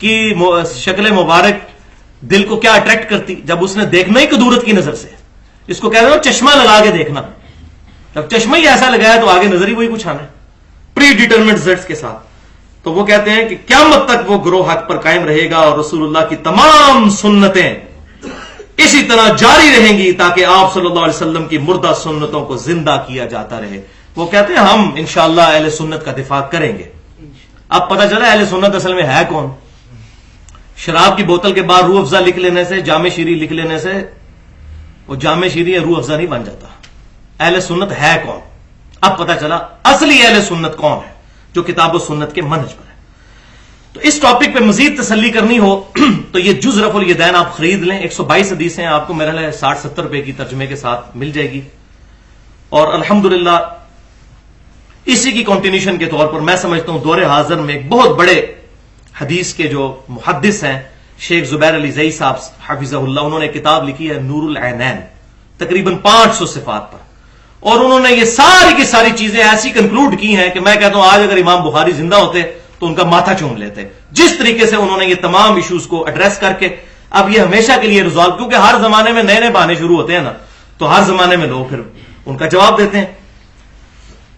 کی شکل مبارک دل کو کیا اٹریکٹ کرتی؟ جب اس نے دیکھنا ہی قدورت کی نظر سے. اس کو کہتے ہیں چشمہ لگا کے دیکھنا. جب چشمہ ہی ایسا لگایا تو آگے نظر ہی وہی کچھ آنا ہے پری ڈیٹرمنٹ رزلٹس کے ساتھ. تو وہ کہتے ہیں کہ قیامت تک وہ گروہ حق پر قائم رہے گا اور رسول اللہ کی تمام سنتیں اسی طرح جاری رہیں گی تاکہ آپ صلی اللہ علیہ وسلم کی مردہ سنتوں کو زندہ کیا جاتا رہے. وہ کہتے ہیں ہم انشاءاللہ اہل سنت کا دفاع کریں گے. اب پتہ چلا اہل سنت اصل میں ہے کون. شراب کی بوتل کے بعد روح افزا لکھ لینے سے، جامع شیری لکھ لینے سے وہ جامع شیری یا روح افزا نہیں بن جاتا. اہل سنت ہے کون؟ اب پتہ چلا اصلی اہل سنت کون ہے، جو کتاب و سنت کے منہج پر ہے. تو اس ٹاپک پہ مزید تسلی کرنی ہو تو یہ جز رفع الیدین آپ خرید لیں. 122 حدیثیں آپ کو میرا ہے 60-70 روپے کی ترجمے کے ساتھ مل جائے گی. اور الحمدللہ اسی کی کنٹینیوشن کے طور پر میں سمجھتا ہوں دور حاضر میں ایک بہت بڑے حدیث کے جو محدث ہیں شیخ زبیر علی زئی صاحب حفظہ اللہ، انہوں نے کتاب لکھی ہے نور العینین تقریباً 500 صفات پر. اور انہوں نے یہ ساری کی ساری چیزیں ایسی کنکلوڈ کی ہیں کہ میں کہتا ہوں آج اگر امام بخاری زندہ ہوتے تو ان کا ماتھا چوم لیتے. جس طریقے سے انہوں نے یہ تمام ایشوز کو ایڈریس کر کے اب یہ ہمیشہ کے لیے ریزالو، کیونکہ ہر زمانے میں نئے نئے بہانے شروع ہوتے ہیں نا، تو ہر زمانے میں لوگ پھر ان کا جواب دیتے ہیں.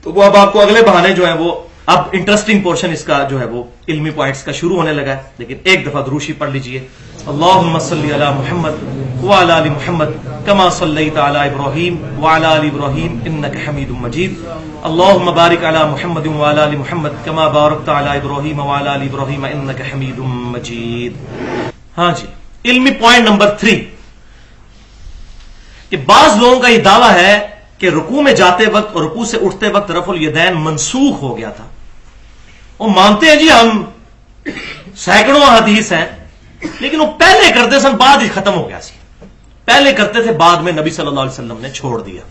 تو وہ اب آپ کو اگلے بہانے جو ہیں وہ اب انٹرسٹنگ پورشن اس کا جو ہے وہ علمی پوائنٹس کا شروع ہونے لگا ہے. لیکن ایک دفعہ دروشی پڑھ لیجئے. اللہم صلی علی محمد وعلی آل محمد کما صلیت علی ابراہیم وعلی آل ابراہیم انک حمید مجید. اللہم بارک علی محمد وعلی آل محمد کما بارکت علی ابراہیم وعلی آل ابراہیم انک حمید مجید. ہاں جی، علمی پوائنٹ نمبر 3 کہ بعض لوگوں کا یہ دعویٰ ہے کہ رکوع میں جاتے وقت اور رکوع سے اٹھتے وقت رفع الیدین منسوخ ہو گیا تھا. وہ مانتے ہیں جی ہم سینکڑوں حدیث ہیں، لیکن وہ پہلے کرتے سن بعد ہی ختم ہو گیا سی. پہلے کرتے تھے، بعد میں نبی صلی اللہ علیہ وسلم نے چھوڑ دیا.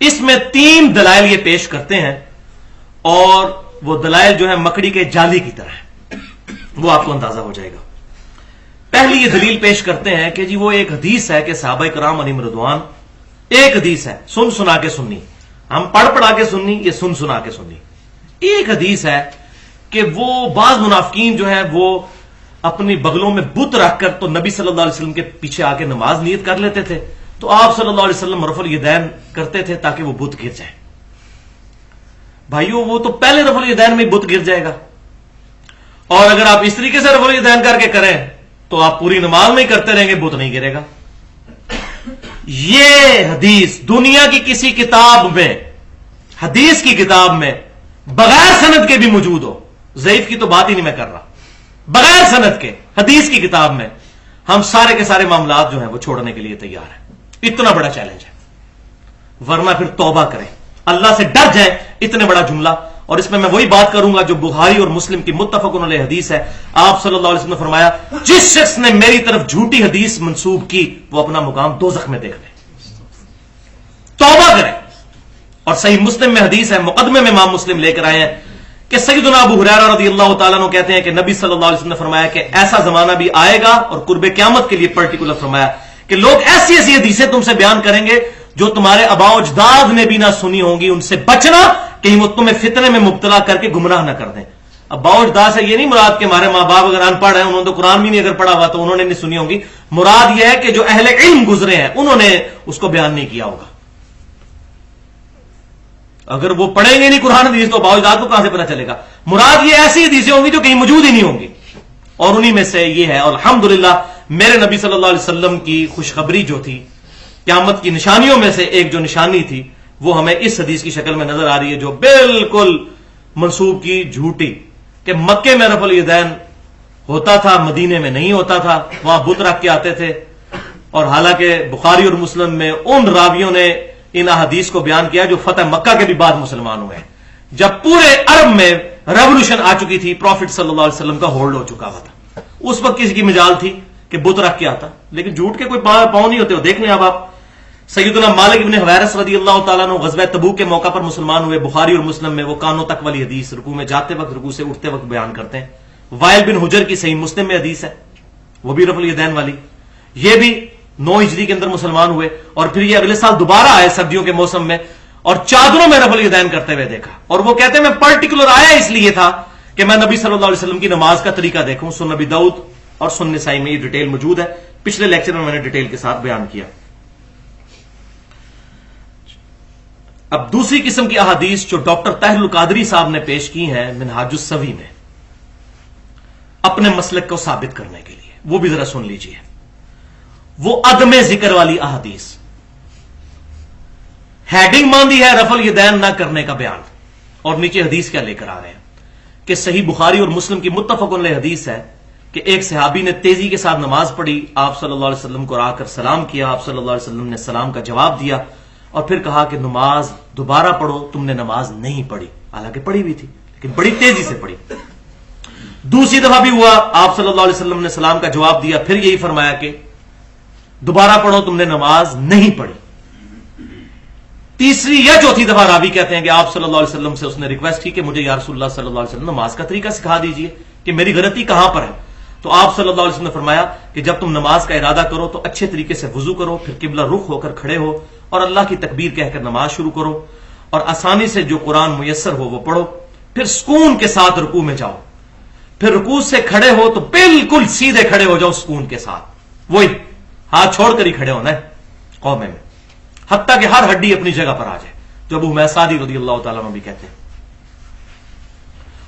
اس میں 3 دلائل یہ پیش کرتے ہیں اور وہ دلائل جو ہے مکڑی کے جالی کی طرح ہے، وہ آپ کو اندازہ ہو جائے گا. پہلی یہ دلیل پیش کرتے ہیں کہ جی وہ ایک حدیث ہے کہ صحابہ کرام علیہم رضوان، ایک حدیث ہے سن سنا کے سننی، ہم پڑھ پڑھا کے سننی، یہ سن سنا کے سننی. ایک حدیث ہے کہ وہ بعض منافقین جو ہیں وہ اپنی بغلوں میں بت رکھ کر تو نبی صلی اللہ علیہ وسلم کے پیچھے آ کے نماز نیت کر لیتے تھے، تو آپ صلی اللہ علیہ وسلم رفع الیدین کرتے تھے تاکہ وہ بت گر جائے. بھائیو وہ تو پہلے رفع الیدین میں بت گر جائے گا، اور اگر آپ اس طریقے سے رفع الیدین کر کے کریں تو آپ پوری نماز میں ہی کرتے رہیں گے، بت نہیں گرے گا. یہ حدیث دنیا کی کسی کتاب میں، حدیث کی کتاب میں بغیر سند کے بھی موجود ہو، ضعیف کی تو بات ہی نہیں میں کر رہا، بغیر سند کے حدیث کی کتاب میں، ہم سارے کے سارے معاملات جو ہیں وہ چھوڑنے کے لیے تیار ہیں. اتنا بڑا چیلنج ہے. ورنہ پھر توبہ کریں، اللہ سے ڈر جائیں. اتنے بڑا جملہ، اور اس میں وہی بات کروں گا جو بخاری اور مسلم کی متفق علیہ حدیث ہے. آپ صلی اللہ علیہ وسلم نے فرمایا جس شخص نے میری طرف جھوٹی حدیث منسوب کی وہ اپنا مقام دوزخ میں دیکھ لے. توبہ کریں. اور صحیح مسلم میں حدیث ہے، مقدمے میں امام مسلم لے کر آئے ہیں کہ سیدنا ابو ہریرہ رضی اللہ تعالیٰ عنہ کہتے ہیں کہ نبی صلی اللہ علیہ وسلم نے فرمایا کہ ایسا زمانہ بھی آئے گا، اور قرب قیامت کے لیے پرٹیکولر فرمایا کہ لوگ ایسی ایسی حدیثیں تم سے بیان کریں گے جو تمہارے آباء و اجداد نے بھی نہ سنی ہوں گی. ان سے بچنا کہیں وہ تمہیں فتنے میں مبتلا کر کے گمراہ نہ کر دیں. آباء و اجداد سے یہ نہیں مراد کہ ہمارے ماں باپ اگر ان پڑھ ہیں، انہوں نے تو قرآن بھی نہیں اگر پڑھا ہوا تو انہوں نے نہیں سنی ہوگی. مراد یہ ہے کہ جو اہل علم گزرے ہیں انہوں نے اس کو بیان نہیں کیا ہوگا. اگر وہ پڑھیں گے نہیں قرآن حدیث تو آباء و اجداد کو کہاں سے پتہ چلے گا. مراد یہ ایسی حدیثیں ہوں گی جو کہیں موجود ہی نہیں ہوں گی، اور انہی میں سے یہ ہے. اور الحمدللہ میرے نبی صلی اللہ علیہ وسلم کی خوشخبری جو تھی، قیامت کی نشانیوں میں سے ایک جو نشانی تھی وہ ہمیں اس حدیث کی شکل میں نظر آ رہی ہے جو بالکل منسوب کی جھوٹی، کہ مکے میں رفع الیدین ہوتا تھا، مدینے میں نہیں ہوتا تھا، وہاں بت رکھ کے آتے تھے. اور حالانکہ بخاری اور مسلم میں ان راویوں نے ان احادیث کو بیان کیا جو فتح مکہ کے بھی بعد مسلمان ہوئے ہیں، جب پورے عرب میں ریولوشن آ چکی تھی، پروفٹ صلی اللہ علیہ وسلم کا ہولڈ ہو چکا ہوا تھا. اس وقت کسی کی مجال تھی کہ بت رکھ کے آتا، لیکن جھوٹ کے کوئی پاؤں نہیں ہوتے. دیکھ لیں اب آپ سیدنا مالک ابن حویرث رضی اللہ تعالیٰ عنہ غزوہ تبوک کے موقع پر مسلمان ہوئے. بخاری اور مسلم میں وہ کانوں تک والی حدیث رکوع میں جاتے وقت، رکوع سے اٹھتے وقت بیان کرتے ہیں. وائل بن حجر کی صحیح مسلم میں حدیث ہے، وہ بھی رفع الیدین والی. یہ بھی 9 ہجری کے اندر مسلمان ہوئے، اور پھر یہ اگلے سال دوبارہ آئے سردیوں کے موسم میں، اور چادروں میں رفع الیدین کرتے ہوئے دیکھا. اور وہ کہتے ہیں میں پرٹیکولر آیا اس لیے تھا کہ میں نبی صلی اللہ علیہ وسلم کی نماز کا طریقہ دیکھوں. سنن نبی داؤد اور سنن نسائی میں یہ ڈیٹیل موجود ہے. پچھلے لیکچر میں نے ڈیٹیل کے ساتھ بیان کیا. اب دوسری قسم کی احادیث جو ڈاکٹر طاہر القادری صاحب نے پیش کی ہیں منہاج السوی میں اپنے مسلک کو ثابت کرنے کے لیے، وہ بھی ذرا سن لیجئے. وہ عدم ذکر والی احادیث، ہیڈنگ باندھی ہے رفع الیدین نہ کرنے کا بیان، اور نیچے حدیث کیا لے کر آ رہے ہیں کہ صحیح بخاری اور مسلم کی متفق علیہ حدیث ہے کہ ایک صحابی نے تیزی کے ساتھ نماز پڑھی، آپ صلی اللہ علیہ وسلم کو آ کر سلام کیا، آپ صلی اللہ علیہ وسلم نے سلام کا جواب دیا اور پھر کہا کہ نماز دوبارہ پڑھو، تم نے نماز نہیں پڑھی، حالانکہ پڑھی بھی تھی لیکن بڑی تیزی سے پڑھی. دوسری دفعہ بھی ہوا، آپ صلی اللہ علیہ وسلم نے سلام کا جواب دیا، پھر یہی فرمایا کہ دوبارہ پڑھو، تم نے نماز نہیں پڑھی. تیسری یا چوتھی دفعہ راوی کہتے ہیں کہ آپ صلی اللہ علیہ وسلم سے اس نے ریکویسٹ کی کہ مجھے یا رسول اللہ صلی اللہ علیہ وسلم نماز کا طریقہ سکھا دیجئے کہ میری غلطی کہاں پر ہے. تو آپ صلی اللہ علیہ وسلم نے فرمایا کہ جب تم نماز کا ارادہ کرو تو اچھے طریقے سے وضو کرو، پھر قبلہ رخ ہو کر کھڑے ہو اور اللہ کی تکبیر کہہ کر نماز شروع کرو، اور آسانی سے جو قرآن میسر ہو وہ پڑھو، پھر سکون کے ساتھ رکوع میں جاؤ، پھر رکوع سے کھڑے ہو تو بالکل سیدھے کھڑے ہو جاؤ سکون کے ساتھ، وہی ہاتھ چھوڑ کر ہی کھڑے ہونا ہے قومے میں، حتیٰ کہ ہر ہڈی اپنی جگہ پر آ جائے، جو ابو حمید سعدی رضی اللہ تعالیٰ عنہ بھی کہتے ہیں.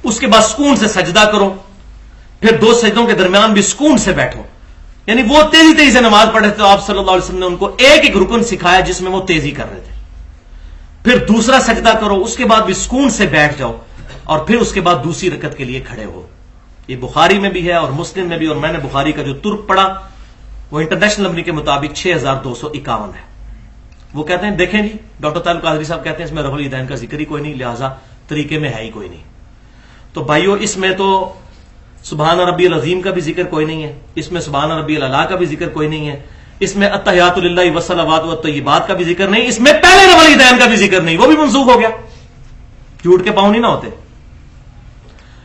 اس کے بعد سکون سے سجدہ کرو، پھر دو سجدوں کے درمیان بھی سکون سے بیٹھو. یعنی وہ تیزی تیزی سے نماز پڑھ رہے تھے، آپ صلی اللہ علیہ وسلم نے ان کو ایک ایک رکن سکھایا جس میں وہ تیزی کر رہے تھے. پھر دوسرا سجدہ کرو، اس کے بعد بھی سکون سے بیٹھ جاؤ، اور پھر اس کے بعد دوسری رکعت کے لیے کھڑے ہو. یہ بخاری میں بھی ہے اور مسلم میں بھی، اور میں نے بخاری کا جو ترک پڑھا وہ انٹرنیشنل نمبر کے مطابق 6251 ہے. وہ کہتے ہیں دیکھیں جی، ڈاکٹر طاہر القادری صاحب کہتے ہیں اس میں رفع الیدین کا ذکر ہی کوئی نہیں، لہٰذا طریقے میں ہے ہی کوئی نہیں. تو بھائیو، اس میں تو سبحان ربی العظیم کا بھی ذکر کوئی نہیں ہے، اس میں سبحان ربی الاعلیٰ کا بھی ذکر کوئی نہیں ہے، اس میں التحیات للہ والصلوات والطیبات کا بھی ذکر نہیں، اس میں پہلے رفع الیدین کا بھی ذکر نہیں، وہ بھی منسوخ ہو گیا. جھوٹ کے پاؤں نہیں نہ ہوتے.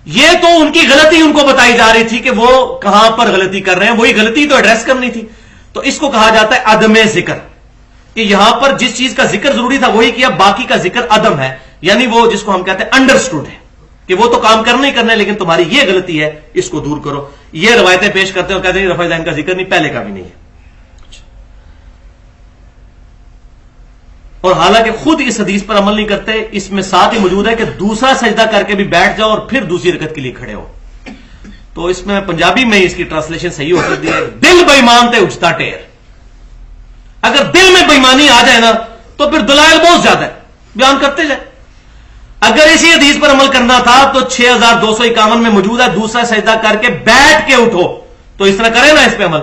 یہ تو ان کی غلطی ان کو بتائی جا رہی تھی کہ وہ کہاں پر غلطی کر رہے ہیں، وہی غلطی تو ایڈریس کرنی تھی. تو اس کو کہا جاتا ہے عدم ذکر، کہ یہاں پر جس چیز کا ذکر ضروری تھا وہی کیا، باقی کا ذکر عدم ہے. یعنی وہ جس کو ہم کہتے ہیں انڈرسٹوڈ ہے کہ وہ تو کام کرنا ہی کرنا ہے، لیکن تمہاری یہ غلطی ہے، اس کو دور کرو. یہ روایتیں پیش کرتے ہیں اور کہتے ہیں رفع الیدین کا ذکر نہیں، پہلے کا بھی نہیں ہے. اور حالانکہ خود اس حدیث پر عمل نہیں کرتے. اس میں ساتھ ہی موجود ہے کہ دوسرا سجدہ کر کے بھی بیٹھ جاؤ اور پھر دوسری رکعت کے لیے کھڑے ہو. تو اس میں پنجابی میں اس کی ٹرانسلیشن صحیح ہو سکتی ہے، دل بےمان تے اجتا ٹیر. اگر دل میں بےمانی آ جائے نا تو پھر دلائل بہت زیادہ ہے، بیان کرتے جائے. اگر اسی حدیث پر عمل کرنا تھا تو 6251 میں موجود ہے دوسرا سجدہ کر کے بیٹھ کے اٹھو، تو اس طرح کرے نا اس پہ عمل.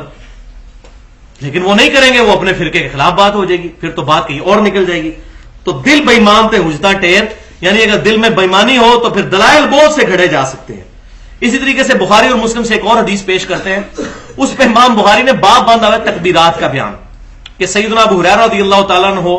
لیکن وہ نہیں کریں گے، وہ اپنے فرقے کے خلاف بات ہو جائے گی، پھر تو بات کہیں اور نکل جائے گی. تو دل بےمان تے حجتا ٹیر، یعنی اگر دل میں بےمانی ہو تو پھر دلائل بہت سے کھڑے جا سکتے ہیں. اسی طریقے سے بخاری اور مسلم سے ایک اور حدیث پیش کرتے ہیں، اس پہ امام بخاری نے باب باندھا ہوا ہے تکبیرات کا بیان، کہ سیدنا ابو ہریرہ رضی اللہ تعالیٰ عنہ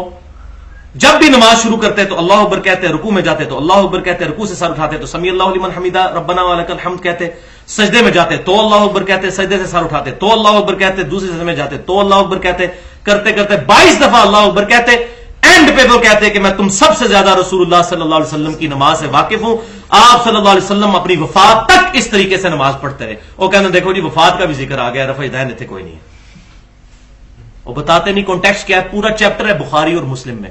جب بھی نماز شروع کرتے تو اللہ اکبر کہتے، رکوع میں جاتے تو اللہ اکبر کہتے، رکوع سے سر اٹھاتے تو سمیع اللہ لمن حمیدہ ربنا ولک الحمد کہتے، سجدے میں جاتے تو اللہ اکبر کہتے، سجدے سے سر اٹھاتے تو اللہ اکبر کہتے، دوسرے سجدے میں جاتے تو اللہ اکبر کہتے، کرتے کرتے 22 دفعہ اللہ اکبر کہتے. اینڈ پہ وہ کہتے کہ میں تم سب سے زیادہ رسول اللہ صلی اللہ علیہ وسلم کی نماز سے واقف ہوں. آپ صلی اللہ علیہ وسلم اپنی وفات تک اس طریقے سے نماز پڑھتے رہے. وہ کہتے دیکھو جی وفات کا بھی ذکر آ گیا، رفع الیدین تھے کوئی نہیں ہے. وہ بتاتے نہیں کانٹیکسٹ کیا ہے. پورا چیپٹر ہے بخاری اور مسلم میں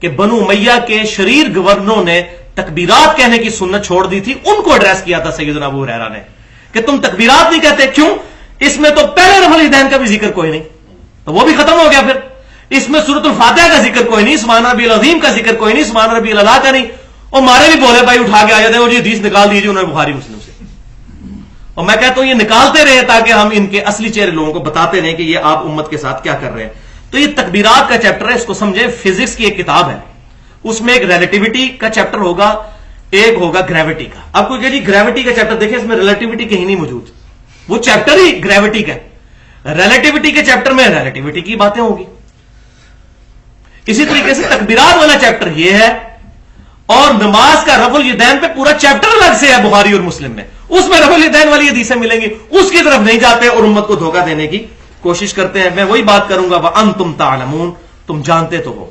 کہ بنو امیہ کے شریر گورنروں نے تکبیرات کہنے کی سنت چھوڑ دی تھی، ان کو ایڈریس کیا تھا سیدنا ابو ہریرہ نے کہ تم تکبیرات نہیں کہتے، کیوں؟ اس میں تو پہلے رفع الیدین کا بھی ذکر کوئی نہیں، تو وہ بھی ختم ہو گیا. پھر اس میں سورۃ الفاتحہ کا ذکر کوئی نہیں، سبحان ربی العظیم کا ذکر کوئی نہیں، سبحان ربی الاعلیٰ کا نہیں. اور مارے بھی بولے بھائی اٹھا کے آ جاتے ہیں، وہ جی حدیث نکال دیجیے انہوں نے بخاری مسلم سے. اور میں کہتا ہوں یہ نکالتے رہے تاکہ ہم ان کے اصلی چہرے لوگوں کو بتاتے رہیں کہ یہ آپ امت کے ساتھ کیا کر رہے ہیں. تو یہ تکبیرات کا چیپٹر ہے، اس کو سمجھیں. فزکس کی ایک کتاب ہے، اس میں ایک ریلیٹیوٹی کا چیپٹر ہوگا، ایک ہوگا گریوٹی کا. آپ کو کہ جی گریوٹی کا چیپٹر دیکھیں، اس میں ریلیٹیوٹی کہیں نہیں موجود، وہ چیپٹر ہی گریوٹی کا. ریلیٹیوٹی کے چیپٹر میں ریلیٹیوٹی کی باتیں ہوگی. اسی طریقے سے تکبیرات والا چیپٹر یہ ہے، اور نماز کا رفع الیدین پہ پورا چیپٹر الگ سے ہے بخاری اور مسلم میں، اس میں رفع الیدین والی حدیثیں ملیں گی. اس کی طرف نہیں جاتے اور امت کو دھوکہ دینے کی کوشش کرتے ہیں. میں وہی بات کروں گا وَأَنْتُمْ تَعْلَمُونَ، تم جانتے تو ہو.